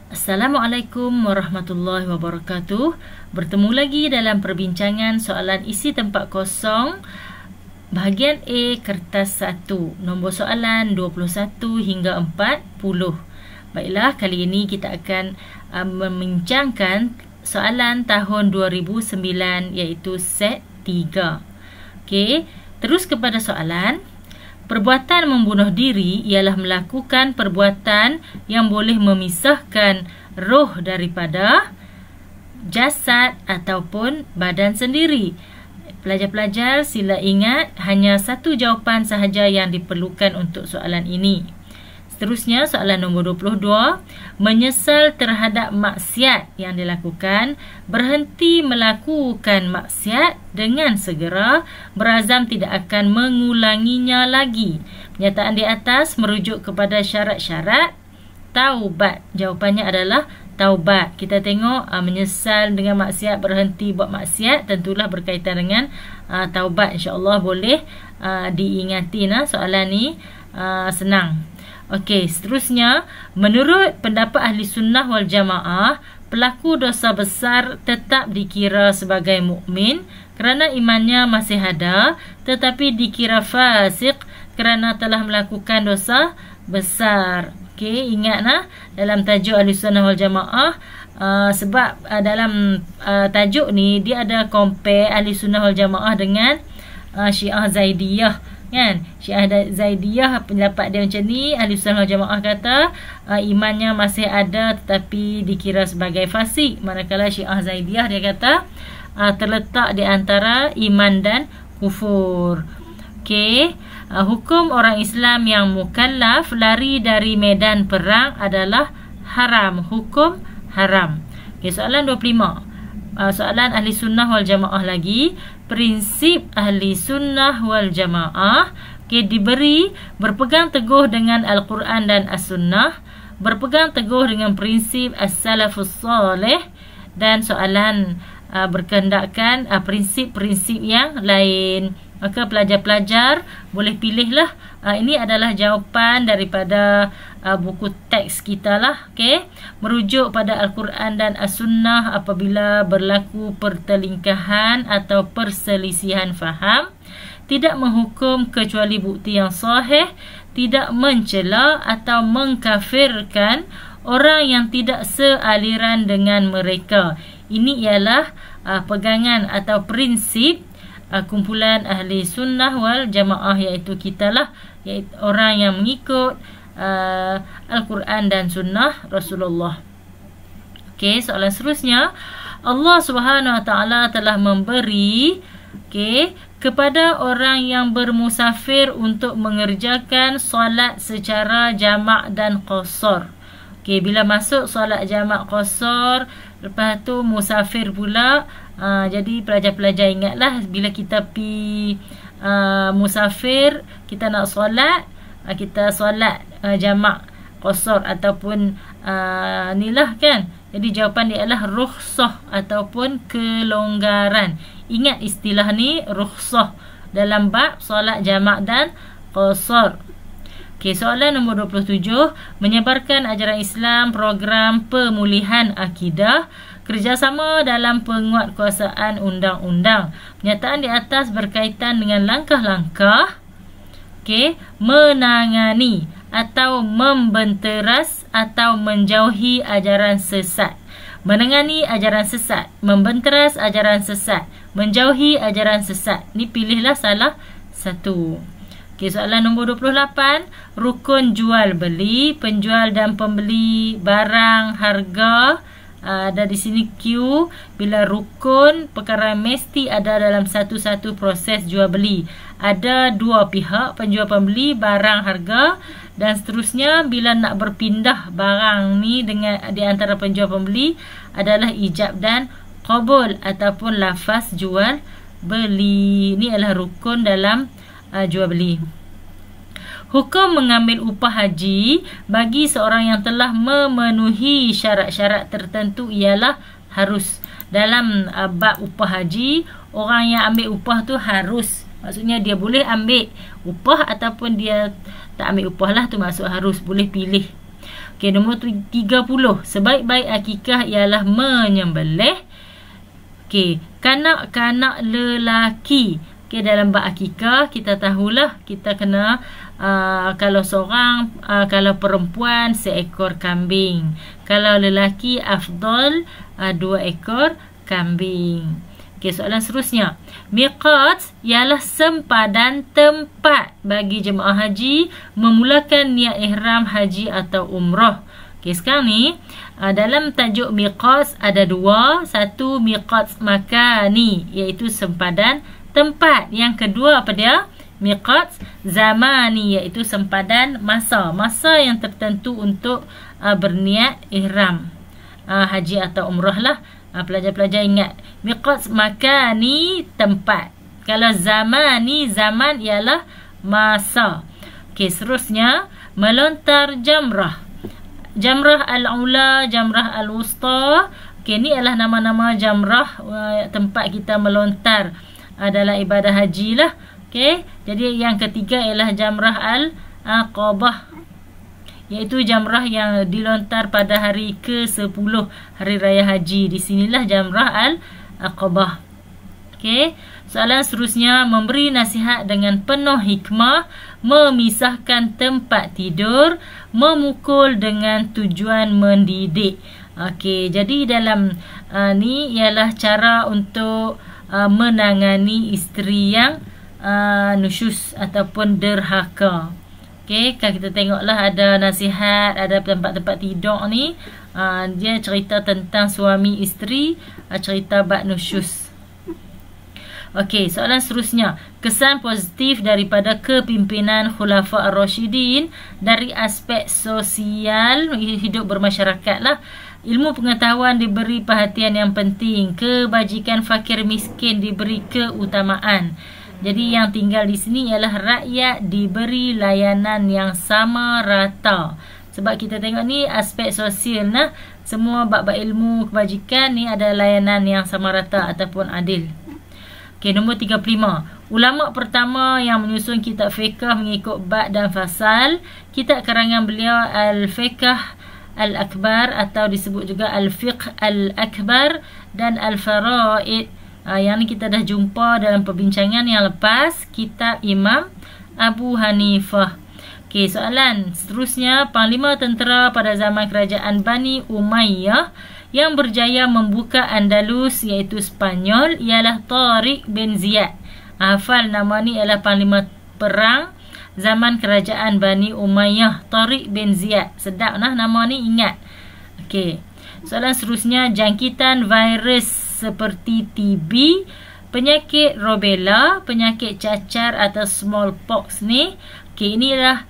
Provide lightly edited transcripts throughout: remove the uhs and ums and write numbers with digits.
Assalamualaikum warahmatullahi wabarakatuh. Bertemu lagi dalam perbincangan soalan isi tempat kosong bahagian A kertas 1. Nombor soalan 21 hingga 40. Baiklah, kali ini kita akan membincangkan soalan tahun 2009 iaitu set 3. Okey, terus kepada soalan. Perbuatan membunuh diri ialah melakukan perbuatan yang boleh memisahkan roh daripada jasad ataupun badan sendiri. Pelajar-pelajar sila ingat hanya satu jawapan sahaja yang diperlukan untuk soalan ini. Seterusnya soalan nombor 22, menyesal terhadap maksiat yang dilakukan, berhenti melakukan maksiat dengan segera, berazam tidak akan mengulanginya lagi. Pernyataan di atas merujuk kepada syarat-syarat taubat. Jawapannya adalah taubat. Kita tengok menyesal dengan maksiat, berhenti buat maksiat, tentulah berkaitan dengan taubat. InsyaAllah boleh diingati. Soalan ni senang. Okey, seterusnya, menurut pendapat ahli sunnah wal jamaah, pelaku dosa besar tetap dikira sebagai mukmin kerana imannya masih ada, tetapi dikira fasik kerana telah melakukan dosa besar. Okey, ingat dalam tajuk ahli sunnah wal jamaah, sebab dalam tajuk ni dia ada compare ahli sunnah wal jamaah dengan Syiah Zaidiyah. Kan? Syiah Zaidiyah pendapat dia macam ni, ahli sunnah wal jamaah kata imannya masih ada tetapi dikira sebagai fasik, manakala Syiah Zaidiyah dia kata terletak di antara iman dan kufur. Okey, hukum orang Islam yang mukallaf lari dari medan perang adalah haram, hukum haram. Okey, soalan 25. Soalan ahli sunnah wal jamaah lagi. Prinsip ahli sunnah wal jamaah diberi berpegang teguh dengan Al-Quran dan As-Sunnah, berpegang teguh dengan prinsip As-Salafus Salih, dan soalan berkehendakkan prinsip-prinsip yang lain. Maka pelajar-pelajar boleh pilihlah. Ini adalah jawapan daripada buku teks kita lah. Okay? Merujuk pada Al-Quran dan As-Sunnah apabila berlaku pertelingkahan atau perselisihan faham, tidak menghukum kecuali bukti yang sahih, tidak mencela atau mengkafirkan orang yang tidak sealiran dengan mereka. Ini ialah pegangan atau prinsip kumpulan ahli sunnah wal jamaah, iaitu kita lah, iaitu orang yang mengikut Al-Quran dan sunnah Rasulullah. Okey, soalan seterusnya, Allah Subhanahu Wa Taala telah memberi kepada orang yang bermusafir untuk mengerjakan solat secara jamak dan qasar. Okey, bila masuk solat jamak qasar, lepas tu musafir pula. Jadi pelajar-pelajar ingatlah, bila kita pergi musafir, kita nak solat, kita solat jamak qasar ataupun nilah kan. Jadi jawapan dia adalah rukhsah ataupun kelonggaran. Ingat istilah ni, rukhsah, dalam bab solat jamak dan qasar. Okey, soalan nombor 27, menyebarkan ajaran Islam, program pemulihan akidah, kerjasama dalam penguatkuasaan undang-undang. Pernyataan di atas berkaitan dengan langkah-langkah menangani atau membenteras atau menjauhi ajaran sesat. Menangani ajaran sesat, membenteras ajaran sesat, menjauhi ajaran sesat. Ni pilihlah salah satu. Okey, soalan nombor 28, rukun jual beli, penjual dan pembeli barang, harga. Ada di sini Q. Bila rukun, perkara mesti ada dalam satu-satu proses jual beli. Ada dua pihak, penjual pembeli, barang, harga, dan seterusnya. Bila nak berpindah barang ni dengan di antara penjual pembeli adalah ijab dan qabul ataupun lafaz jual beli. Ini adalah rukun dalam jual beli. Hukum mengambil upah haji bagi seorang yang telah memenuhi syarat-syarat tertentu ialah harus. Dalam bab upah haji, orang yang ambil upah tu harus. Maksudnya dia boleh ambil upah ataupun dia tak ambil upah lah, tu maksud harus, boleh pilih. Okey, nombor 30. Sebaik-baik akikah ialah menyembelih. Okey, kanak-kanak lelaki. Okey, dalam bab akikah kita tahulah kita kena kalau seorang kalau perempuan seekor kambing. Kalau lelaki afdal 2 ekor kambing. Okey, soalan seterusnya. Miqat ialah sempadan tempat bagi jemaah haji memulakan niat ihram haji atau umrah. Okey, sekarang ni dalam tajuk miqat ada 2. Satu miqat makani, iaitu sempadan tempat. Yang kedua apa dia? Miqat zamani, iaitu sempadan masa. Masa yang tertentu untuk berniat ihram haji atau umrah lah. Pelajar-pelajar ingat, miqat makani tempat. Kalau zamani, zaman ialah masa. Okey, seterusnya melontar jamrah. Jamrah al-ula, jamrah al-wusta. Okey, ni adalah nama-nama jamrah tempat kita melontar dalam ibadah haji lah. Okey, jadi yang ketiga ialah jamrah al-aqabah, iaitu jamrah yang dilontar pada hari ke-10 hari raya haji. Di sinilah jamrah al-aqabah. Okey, soalan seterusnya, memberi nasihat dengan penuh hikmah, memisahkan tempat tidur, memukul dengan tujuan mendidik. Okey, jadi dalam ni ialah cara untuk menangani isteri yang nusyus ataupun derhaka. Okey, kalau kita tengoklah ada nasihat, ada tempat-tempat tidur ni, dia cerita tentang suami isteri, cerita bab nusyus. Okey, soalan seterusnya, kesan positif daripada kepimpinan Khulafa Ar-Rasyidin dari aspek sosial hidup bermasyarakat lah. Ilmu pengetahuan diberi perhatian yang penting, kebajikan fakir miskin diberi keutamaan. Jadi yang tinggal di sini ialah rakyat diberi layanan yang sama rata. Sebab kita tengok ni aspek sosial nah, semua bab-bab ilmu kebajikan ni ada layanan yang sama rata ataupun adil. Okey, nombor 35. Ulama pertama yang menyusun kitab fiqh mengikut bab dan fasal. Kitab karangan beliau Al-Fiqh Al-Akbar atau disebut juga Al-Fiqh Al-Akbar dan Al-Faraid. Yang ni kita dah jumpa dalam perbincangan yang lepas, kitab Imam Abu Hanifah. Okey, soalan seterusnya, panglima tentera pada zaman kerajaan Bani Umayyah yang berjaya membuka Andalus iaitu Spanyol ialah Tariq bin Ziyad. Hafal nama ni ialah panglima perang zaman kerajaan Bani Umayyah, Tariq bin Ziyad. Sedap nah nama ni, ingat. Okey, soalan seterusnya, jangkitan virus seperti TB, penyakit rubella, penyakit cacar atau smallpox ni. Okey, inilah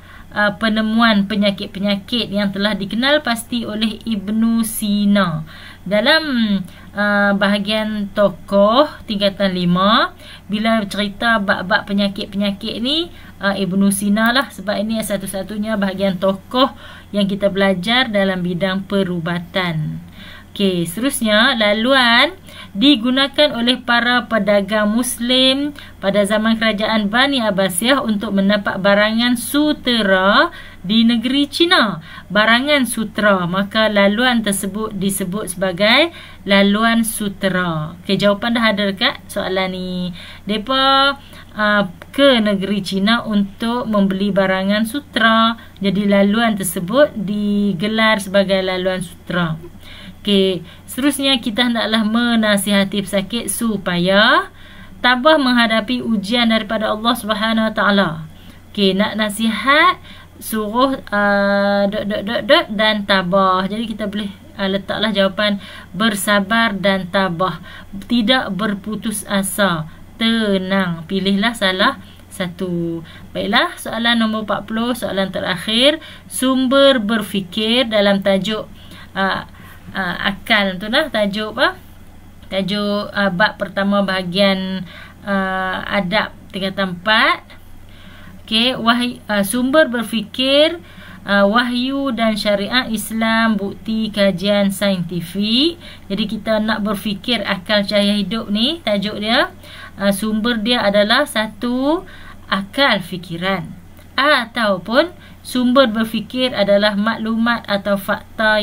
penemuan penyakit-penyakit yang telah dikenal pasti oleh Ibnu Sina. Dalam bahagian tokoh tingkatan 5, bila cerita bab-bab penyakit-penyakit ni, Ibnu Sina lah, sebab ini satu-satunya bahagian tokoh yang kita belajar dalam bidang perubatan. Okey, seterusnya, laluan digunakan oleh para pedagang Muslim pada zaman kerajaan Bani Abbasiyah untuk mendapat barangan sutera di negeri China. Barangan sutera, maka laluan tersebut disebut sebagai laluan sutera. Okey, jawapan dah ada dekat soalan ni. Mereka ke negeri China untuk membeli barangan sutera. Jadi laluan tersebut digelar sebagai laluan sutera. Okey, seterusnya kita hendaklah menasihati pesakit supaya tabah menghadapi ujian daripada Allah Subhanahu Wa Taala. Okey, nak nasihat suruh dan tabah. Jadi kita boleh letaklah jawapan bersabar dan tabah, tidak berputus asa, tenang. Pilihlah salah satu. Baiklah, soalan nombor 40, soalan terakhir, sumber berfikir dalam tajuk akal tu lah, tajuk apa? Tajuk bab pertama bahagian adab tingkatan 4. Okey, sumber berfikir, wahyu dan syariat Islam, bukti kajian saintifik. Jadi kita nak berfikir akal cahaya hidup ni, tajuk dia. Sumber dia adalah satu, akal fikiran ataupun Sumber berfikir adalah maklumat atau fakta